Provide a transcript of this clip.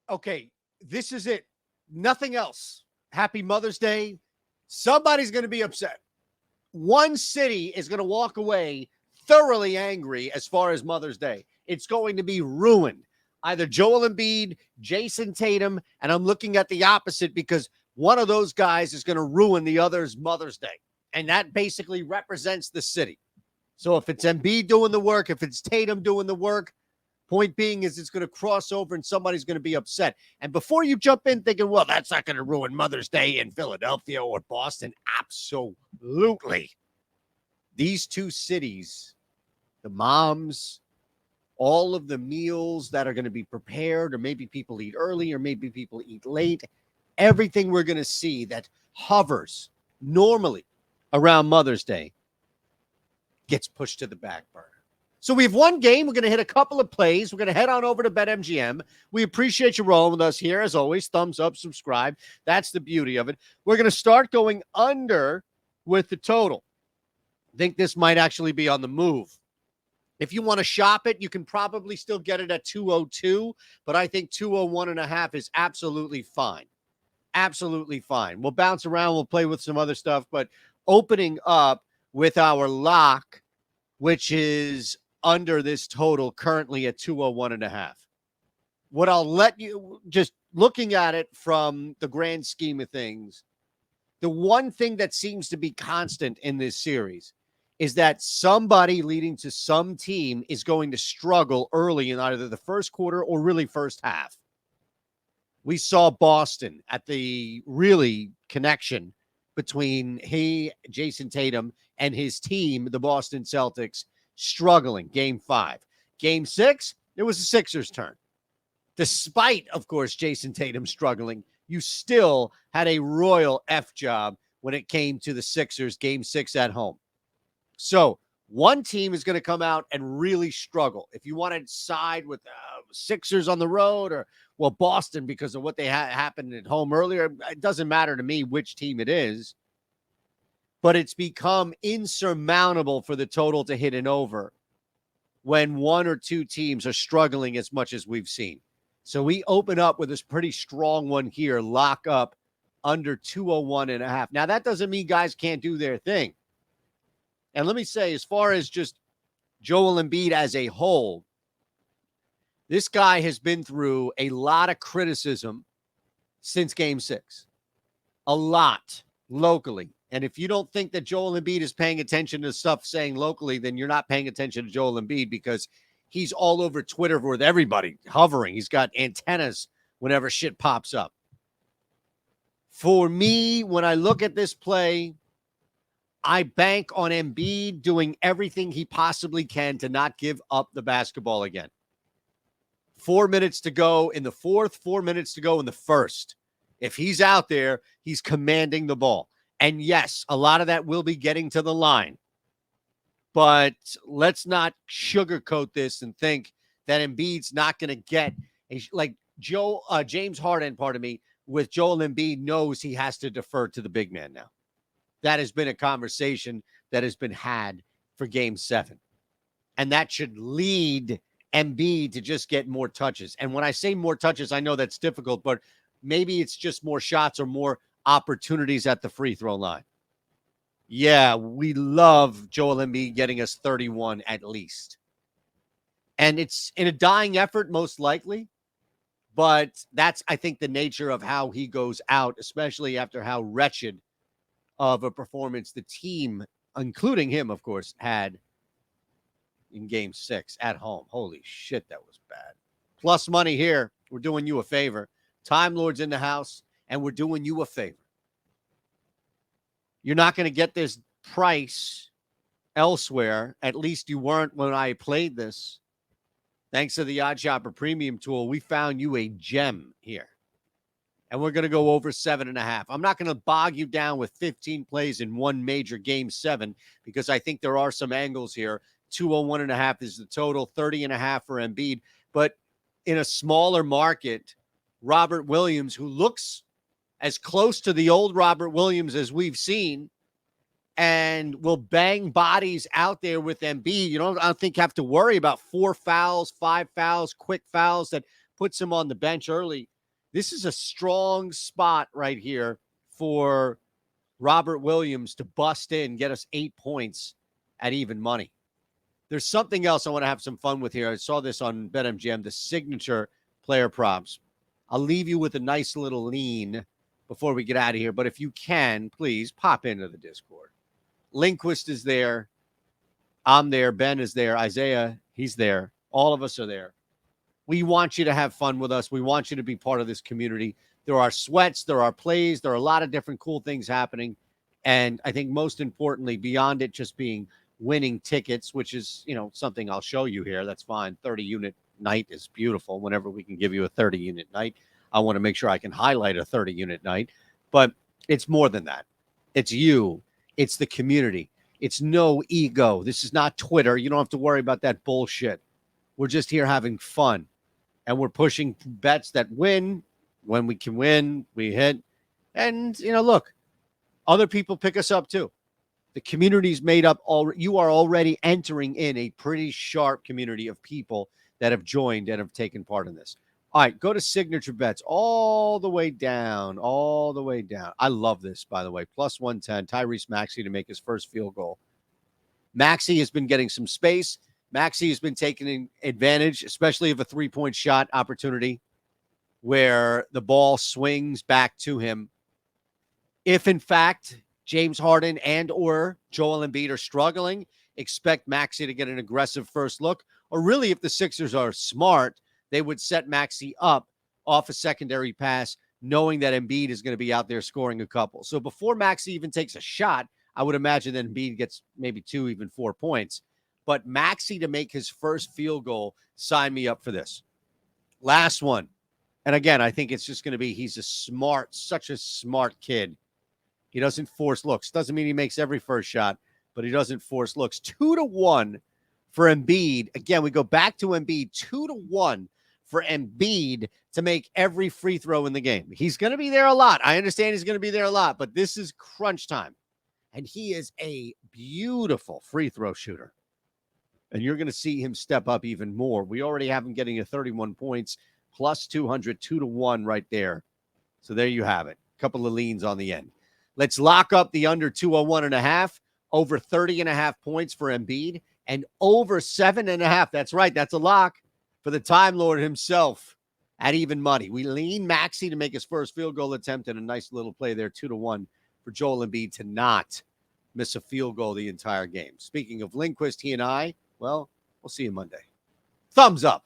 Okay, this is it. Nothing else. Happy Mother's Day. Somebody's going to be upset. One city is going to walk away thoroughly angry as far as Mother's Day. It's going to be ruined. Either Joel Embiid, Jason Tatum, and I'm looking at the opposite because one of those guys is going to ruin the other's Mother's Day. And that basically represents the city. So if it's Embiid doing the work, if it's Tatum doing the work, point being is it's going to cross over and somebody's going to be upset. And before you jump in thinking, well, that's not going to ruin Mother's Day in Philadelphia or Boston, absolutely. These two cities, the moms, all of the meals that are going to be prepared, or maybe people eat early, or maybe people eat late, everything we're going to see that hovers normally around Mother's Day gets pushed to the back burner. So we have one game. We're going to hit a couple of plays. We're going to head on over to BetMGM. We appreciate you rolling with us here. As always, thumbs up, subscribe. That's the beauty of it. We're going to start going under with the total. I think this might actually be on the move. If you want to shop it, you can probably still get it at 202, but I think 201.5 is absolutely fine. Absolutely fine. We'll bounce around. We'll play with some other stuff, but opening up with our lock, which is under this total currently at 201.5. What I'll let you, just looking at it from the grand scheme of things, the one thing that seems to be constant in this series is that somebody leading to some team is going to struggle early in either the first quarter or really first half. We saw Boston at the really connection between Jason Tatum, and his team, the Boston Celtics, struggling. Game 5. Game 6, it was the Sixers' turn. Despite, of course, Jason Tatum struggling, you still had a royal F job when it came to the Sixers' Game 6 at home. So one team is going to come out and really struggle. If you want to side with Sixers on the road or, well, Boston because of what they happened at home earlier, it doesn't matter to me which team it is. But it's become insurmountable for the total to hit an over when one or two teams are struggling as much as we've seen. So we open up with this pretty strong one here, lock up under 201.5. Now, that doesn't mean guys can't do their thing. And let me say, as far as just Joel Embiid as a whole, this guy has been through a lot of criticism since Game 6. A lot locally. And if you don't think that Joel Embiid is paying attention to stuff saying locally, then you're not paying attention to Joel Embiid because he's all over Twitter with everybody hovering. He's got antennas whenever shit pops up. For me, when I look at this play, I bank on Embiid doing everything he possibly can to not give up the basketball again. 4 minutes to go in the fourth, 4 minutes to go in the first. If he's out there, he's commanding the ball. And yes, a lot of that will be getting to the line. But let's not sugarcoat this and think that Embiid's not going to get like James Harden, with Joel Embiid knows he has to defer to the big man now. That has been a conversation that has been had for Game 7. And that should lead Embiid to just get more touches. And when I say more touches, I know that's difficult, but maybe it's just more shots or more opportunities at the free throw line. Yeah, we love Joel Embiid getting us 31 at least. And it's in a dying effort, most likely. But that's, I think, the nature of how he goes out, especially after how wretched of a performance the team, including him, of course, had in Game 6 at home. Holy shit, that was bad. Plus money here. We're doing you a favor. Time Lord's in the house, and we're doing you a favor. You're not going to get this price elsewhere. At least you weren't when I played this. Thanks to the Odd Shopper Premium tool, we found you a gem here. And we're going to go over 7.5. I'm not going to bog you down with 15 plays in one major Game 7 because I think there are some angles here. 201.5 is the total, 30.5 for Embiid. But in a smaller market, Robert Williams, who looks as close to the old Robert Williams as we've seen, and will bang bodies out there with Embiid. I don't think have to worry about 4 fouls, 5 fouls, quick fouls that puts him on the bench early. This is a strong spot right here for Robert Williams to bust in, get us 8 points at even money. There's something else I want to have some fun with here. I saw this on BetMGM, the signature player props. I'll leave you with a nice little lean before we get out of here. But if you can, please pop into the Discord. Lindquist is there. I'm there. Ben is there. Isaiah, he's there. All of us are there. We want you to have fun with us. We want you to be part of this community. There are sweats. There are plays. There are a lot of different cool things happening. And I think most importantly, beyond it just being winning tickets, which is, something I'll show you here. That's fine. 30-unit night is beautiful. Whenever we can give you a 30-unit night, I want to make sure I can highlight a 30-unit night. But it's more than that. It's you. It's the community. It's no ego. This is not Twitter. You don't have to worry about that bullshit. We're just here having fun. And we're pushing bets that win. When we can win, we hit. And, look, other people pick us up too. The community's made up. You are already entering in a pretty sharp community of people that have joined and have taken part in this. All right, go to signature bets all the way down, I love this, by the way. Plus 110, Tyrese Maxey to make his first field goal. Maxey has been getting some space. Maxey has been taking advantage, especially of a three-point shot opportunity where the ball swings back to him. If, in fact, James Harden and or Joel Embiid are struggling, expect Maxey to get an aggressive first look. Or really, if the Sixers are smart, they would set Maxey up off a secondary pass, knowing that Embiid is going to be out there scoring a couple. So before Maxey even takes a shot, I would imagine that Embiid gets maybe 2, even 4 points. But Maxey to make his first field goal, sign me up for this. Last one. And again, I think it's just going to be, he's such a smart kid. He doesn't force looks. Doesn't mean he makes every first shot, but he doesn't force looks. 2-1 for Embiid. Again, we go back to Embiid. 2-1 for Embiid to make every free throw in the game. He's going to be there a lot. I understand he's going to be there a lot, but this is crunch time. And he is a beautiful free throw shooter. And you're going to see him step up even more. We already have him getting a 31 points, plus 200, 2-1 right there. So there you have it. A couple of leans on the end. Let's lock up the under 201.5, over 30.5 points for Embiid, and over 7.5. That's right. That's a lock for the Time Lord himself at even money. We lean Maxey to make his first field goal attempt, and a nice little play there, 2-1 for Joel Embiid to not miss a field goal the entire game. Speaking of Lindquist, he and I, well, we'll see you Monday. Thumbs up.